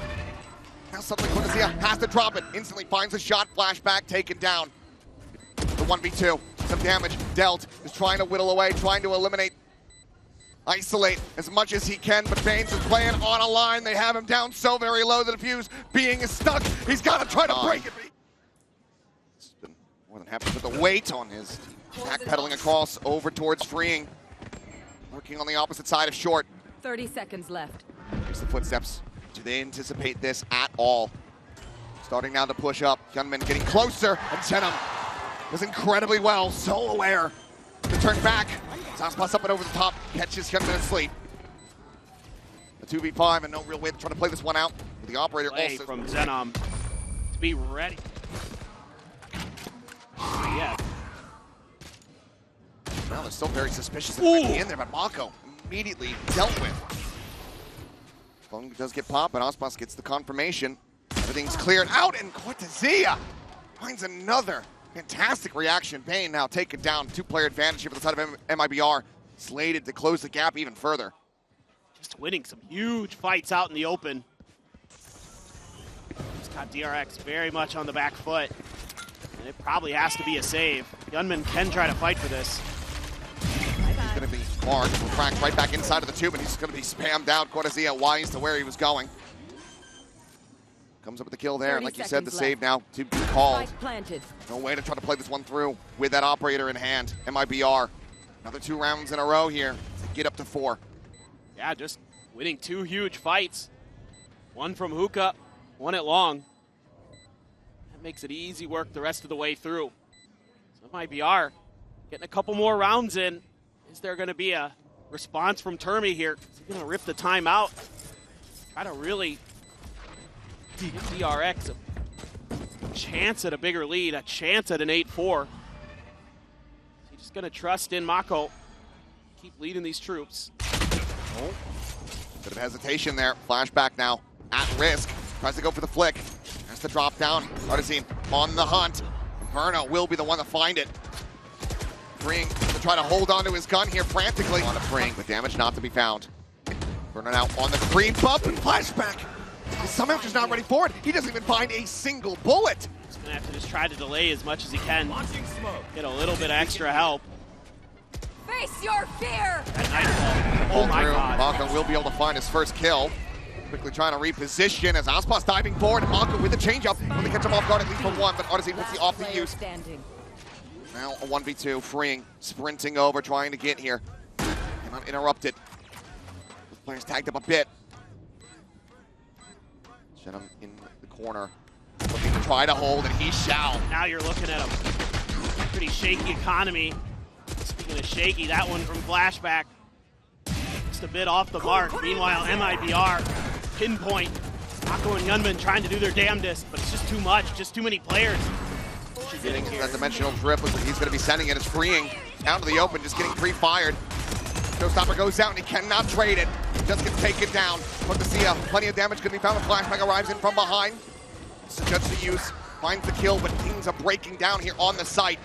Now suddenly cortezia has to drop it. Instantly finds a shot. Flashback taken down. The 1v2. Some damage dealt. Is trying to whittle away, trying to eliminate, isolate as much as he can, but BeYN is playing on a line. They have him down so very low. The defuse being is stuck. He's got to try to break it. He's been more than happy to put the weight on his backpedaling across over towards freeing. Working on the opposite side of short. 30 seconds left. Here's the footsteps. Do they anticipate this at all? Starting now to push up. HYUNMIN getting closer. And xenom does incredibly well. So aware to turn back. Aspas up and over the top. Catches HYUNMIN asleep. A 2v5 and no real way to try to play this one out. The operator Play also from xenom to be ready. Yeah. Well, they're still very suspicious of being in there, but MaKo immediately dealt with. Phone does get popped, but Aspas gets the confirmation. Everything's cleared out, and cortezia finds another fantastic reaction. BeYN now taken down. Two-player advantage here for the side of MIBR. Slated to close the gap even further. Just winning some huge fights out in the open. Just got DRX very much on the back foot. And it probably has to be a save. HYUNMIN can try to fight for this. He's going to be marked, cracked right back inside of the tube, and he's going to be spammed out. cortezia wise to where he was going. Comes up with the kill there, and like you said, the save now to be called. No way to try to play this one through with that operator in hand. MIBR, another 2 rounds in a row here to get up to 4. Yeah, just winning 2 huge fights. One from hookah, one at long. That makes it easy work the rest of the way through. So MIBR getting a couple more rounds in. Is there going to be a response from Termi here? Is he going to rip the timeout? Try to really give DRX a chance at a bigger lead, a chance at an 8-4. He's just going to trust in MaKo. Keep leading these troops. Oh, bit of hesitation there. Flashback now at risk. Tries to go for the flick. Has to drop down. artzin on the hunt. Verno will be the one to find it. Freeing to try to hold on to his gun here frantically. On a freeing, but damage not to be found. Verno now on the creep up and flashback. He's somehow just not ready for it. He doesn't even find a single bullet. He's going to have to just try to delay as much as he can. Get a little bit of extra help. Face your fear! That nightfall. Oh my god. MaKo will be able to find his first kill. Quickly trying to reposition as Aspas diving forward. MaKo with the changeup. Only catch him off guard at least for one, but artzin puts the off the use. Now a 1v2, freeing, sprinting over, trying to get here. Cannot interrupt it. The players tagged up a bit. xenom in the corner, looking to try to hold, and he shall. Now you're looking at a pretty shaky economy. Speaking of shaky, that one from Flashback. Just a bit off the mark. Meanwhile, MIBR, pinpoint. MaKo and HYUNMIN trying to do their damnedest, but it's just too much, just too many players. Getting that dimensional drip, looks like he's going to be sending it. It's freeing out to the open, just getting pre-fired. Showstopper goes out and he cannot trade it. Just gets taken down. cortezia, plenty of damage can be found. Flashback arrives in from behind. Judge the use, finds the kill, but things are breaking down here on the site.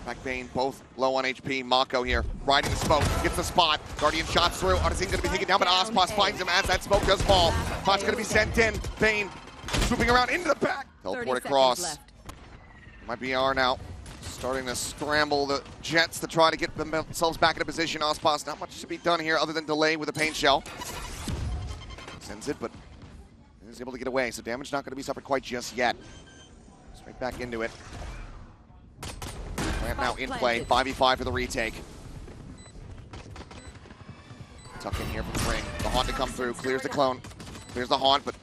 Back BeYN, both low on HP. MaKo here, riding the smoke, gets the spot. Guardian shots through. artzin going to be taken down, but Aspas finds him as that smoke does fall. Spot's going to be sent in. BeYN swooping around into the back. Teleport across. MIBR now starting to scramble the jets to try to get themselves back into position. Aspas, not much to be done here other than delay with a paint shell. Sends it, but is able to get away, so damage not going to be suffered quite just yet. Straight back into it. Plant now in play, 5v5 for the retake. Tuck in here from the ring. The haunt to come through, clears the clone. Clears the haunt, but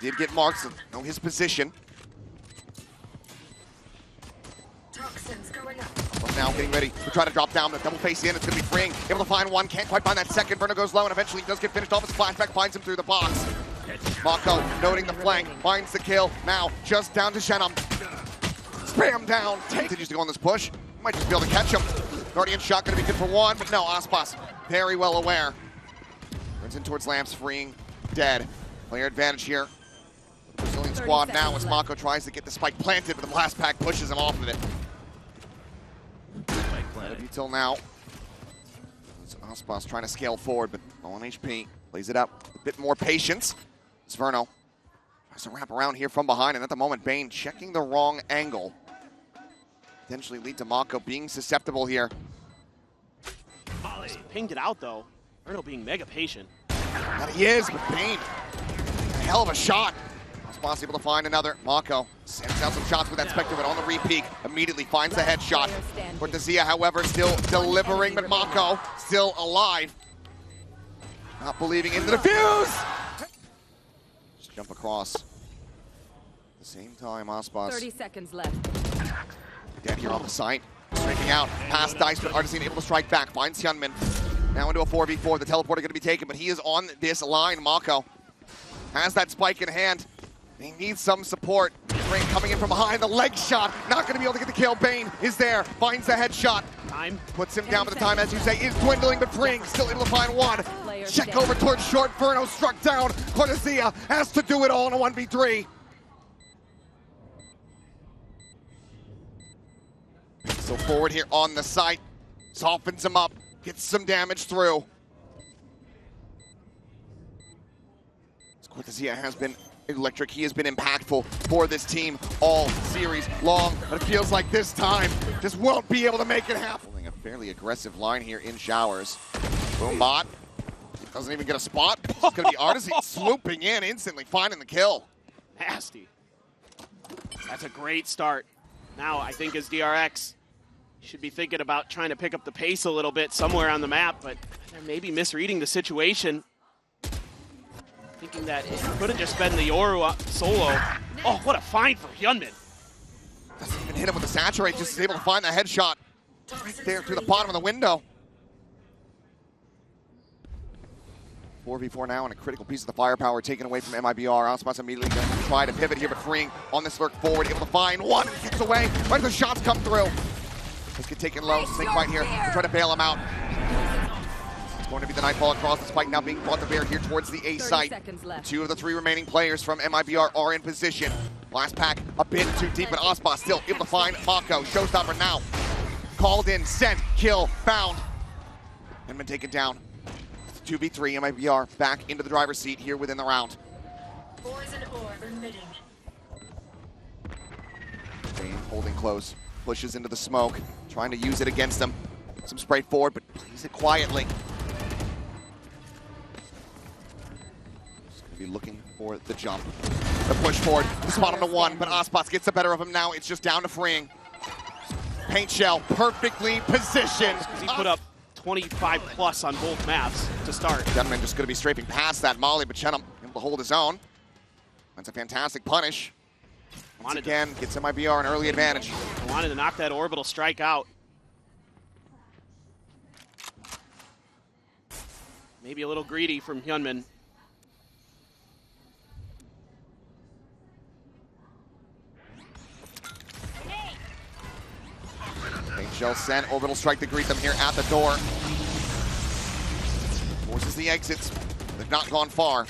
did get marked, so know his position. now getting ready to try to drop down, but double face in, it's going to be freeing. Able to find one, can't quite find that second. Verno goes low and eventually does get finished off. His flashback finds him through the box. MaKo noting the flank, finds the kill. Now just down to xenom. Spam down. Continues to go on this push. Might just be able to catch him. Guardian shot going to be good for one, but no, Aspas very well aware. Turns in towards lamps, freeing, dead. Player advantage here. Brazilian squad now as MaKo tries to get the spike planted, but the blast pack pushes him off of it. Until now, Aspas trying to scale forward, but low on HP. Plays it up. A bit more patience. It's Verno. Tries to wrap around here from behind, and at the moment, BeYN checking the wrong angle. Potentially lead to MaKo being susceptible here. Pinged it out, though. Verno being mega patient. That he is, but BeYN, a hell of a shot. Aspas able to find another. MaKo sends out some shots with that Spectre, but on the re-peek, immediately finds the headshot. cortezia, however, still delivering, but MaKo still alive. Not believing in the defuse! Just jump across. At the same time, Aspas 30 seconds left. dead here on the site. Striking out, past Dice, but artzin able to strike back. Finds HYUNMIN. Now into a 4v4. The teleporter going to be taken, but he is on this line. MaKo has that spike in hand. He needs some support. Ring coming in from behind, the leg shot. Not going to be able to get the kill. BeYN is there, finds the headshot. Time. Puts him down, but the time, as you say, is dwindling, but Ring still able to find one. Check over towards short. Verno struck down. cortezia has to do it all in a 1v3. So forward here on the site. Softens him up. Gets some damage through. cortezia has been electric. He has been impactful for this team all series long, but it feels like this time just won't be able to make it happen. Holding a fairly aggressive line here in showers. Boom bot. Doesn't even get a spot. It's going to be artzin swooping in, instantly finding the kill. Nasty. That's a great start. Now, I think as DRX, should be thinking about trying to pick up the pace a little bit somewhere on the map, but they're maybe misreading the situation. Thinking that it could have just been the Yoru solo. Oh, what a find for HYUNMIN. Doesn't even hit him with the saturate, just is able to find the headshot right there through the bottom of the window. 4v4 now, and a critical piece of the firepower taken away from MIBR. Aspas immediately going to try to pivot here, but freeing on this lurk forward, able to find one, gets away, right as the shots come through. Let's get taken low, Snake right here, to try to bail him out. It's going to be the Nightfall across the spike, now being brought to bear here towards the A site. Two of the three remaining players from MIBR are in position. Blast pack a bit too deep, but Aspas still able to find MaKo. Showstopper now. Called in, sent, kill, found. And been taken down. 2v3, MIBR back into the driver's seat here within the round. Poison orb emitting. BeYN holding close, pushes into the smoke, trying to use it against them. Some spray forward, but plays it quietly. Just gonna be looking for the jump. The push forward, the spot on the one, but Aspas gets the better of him now. It's just down to freeing. Paint shell, perfectly positioned. He put up 25 plus on both maps to start. HYUNMIN just going to be strafing past that molly, but xenom able to hold his own. That's a fantastic punish. Once again, gets MIBR an early advantage. Wanted to knock that orbital strike out. Maybe a little greedy from HYUNMIN. Paint shell sent, orbital strike to greet them here at the door. Forces the exits. They've not gone far.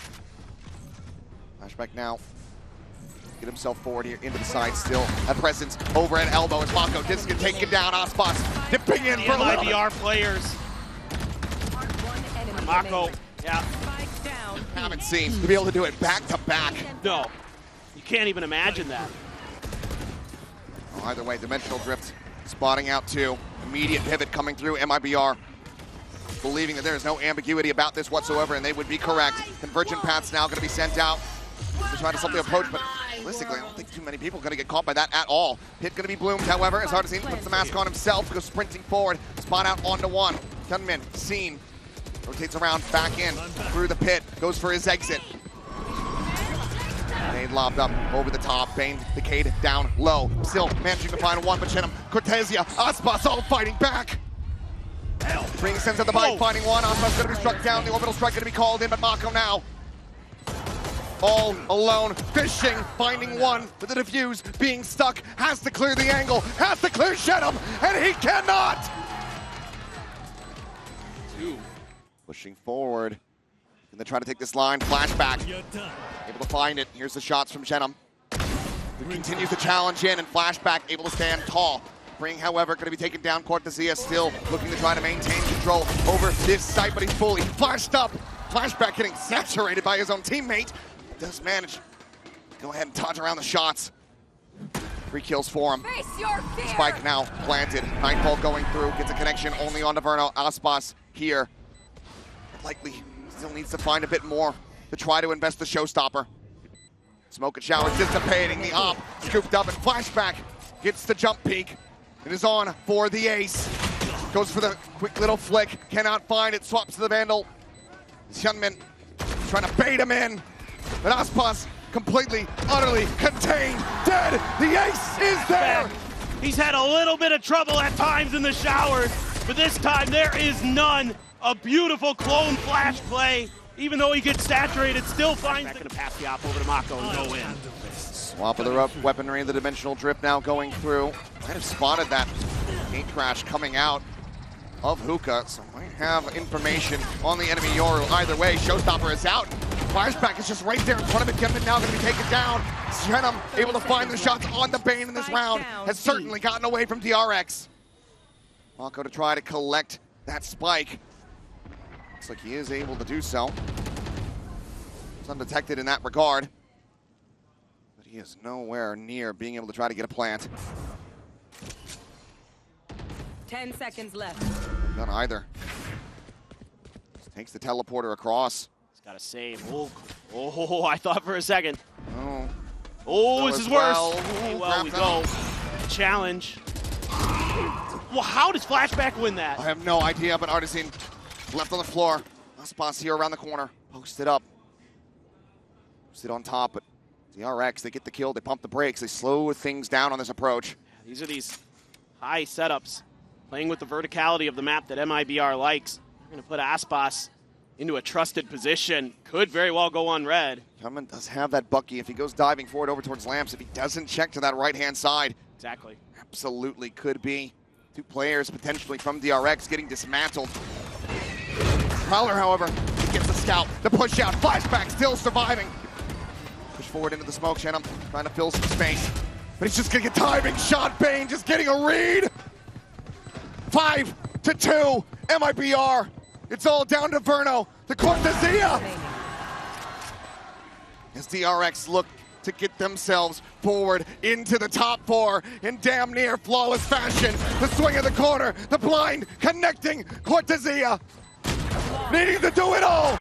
Flashback now. Get himself forward here into the side still. A presence over at elbow as MaKo just get taken down. Aspas dipping in for a little. MIBR players. MaKo, yeah. Haven't seen to be able to do it back to back. No, you can't even imagine that. Well, either way, dimensional drift spotting out two. Immediate pivot coming through. MIBR believing that there is no ambiguity about this whatsoever, and they would be correct. Convergent paths now going to be sent out. They're trying to something approach, but realistically, I don't think too many people are going to get caught by that at all. Hit going to be bloomed, however, as artzin puts the mask on himself, goes sprinting forward, spot out onto one. HYUNMIN, seen, rotates around, back in, through the pit, goes for his exit. Nade lobbed up over the top. BeYN decayed down low. Still managing to find one, but xenom, cortezia, aspas all fighting back. Bring sends out the bite, finding one. Aspas going to be struck down. The orbital strike going to be called in, but MaKo now all alone, fishing, finding one with the defuse, being stuck, has to clear the angle, has to clear xenom, and he cannot! Pushing forward. Gonna try to take this line, flashback. Able to find it. Here's the shots from xenom. Continues to challenge in, and flashback able to stand tall. Bring, however, going to be taken down. Cortezia still looking to try to maintain control over this site, but he's fully flashed up. Flashback getting saturated by his own teammate. Does manage to go ahead and dodge around the shots. 3 kills for him. Face your fear. Spike now planted. Nightfall going through, gets a connection only onto Verno. Aspas here. Likely still needs to find a bit more to try to invest the showstopper. Smoke and showers dissipating. The op scooped up, and flashback gets the jump peak. It is on for the ace. Goes for the quick little flick. Cannot find it. Swaps to the Vandal. HYUNMIN trying to bait him in. But Aspas completely, utterly contained. Dead. The ace is there. He's had a little bit of trouble at times in the showers, but this time there is none. A beautiful clone flash play. Even though he gets saturated, still finds going to pass the op over to MaKo and go in. Swap of the weaponry, the dimensional drift now going through. Might have spotted that gate crash coming out of Hookah, so might have information on the enemy Yoru. Either way, showstopper is out. Flashback is just right there in front of it. Kevin now going to be taken down. xenom able to find the shots on the BeYN in this round. Has certainly gotten away from DRX. MaKo to try to collect that spike. Looks like he is able to do so. He's undetected in that regard. But he is nowhere near being able to try to get a plant. 10 seconds left. None either. Just takes the teleporter across. He's got to save. Oh, I thought for a second. Oh, Oh, no, this is as worse. well. Okay, Ooh, well, we grab go. Challenge. Well, how does Flashback win that? I have no idea, but artzin left on the floor. Aspas here around the corner. Posted up. Posted on top, but DRX, they get the kill, they pump the brakes, they slow things down on this approach. These are these high setups, playing with the verticality of the map that MIBR likes. They're going to put Aspas into a trusted position. Could very well go on red. HYUNMIN does have that Bucky. If he goes diving forward over towards Lamps, if he doesn't check to that right-hand side. Exactly. Absolutely could be. 2 players potentially from DRX getting dismantled. Prowler, however, gets the scout, the push out, flashback still surviving. Push forward into the smoke, xenom trying to fill some space. But he's just gonna get timing shot, BeYN just getting a read. 5-2, MIBR. It's all down to Verno, the cortezia. As DRX look to get themselves forward into the top 4 in damn near flawless fashion. The swing of the corner, the blind connecting cortezia. Needing to do it all.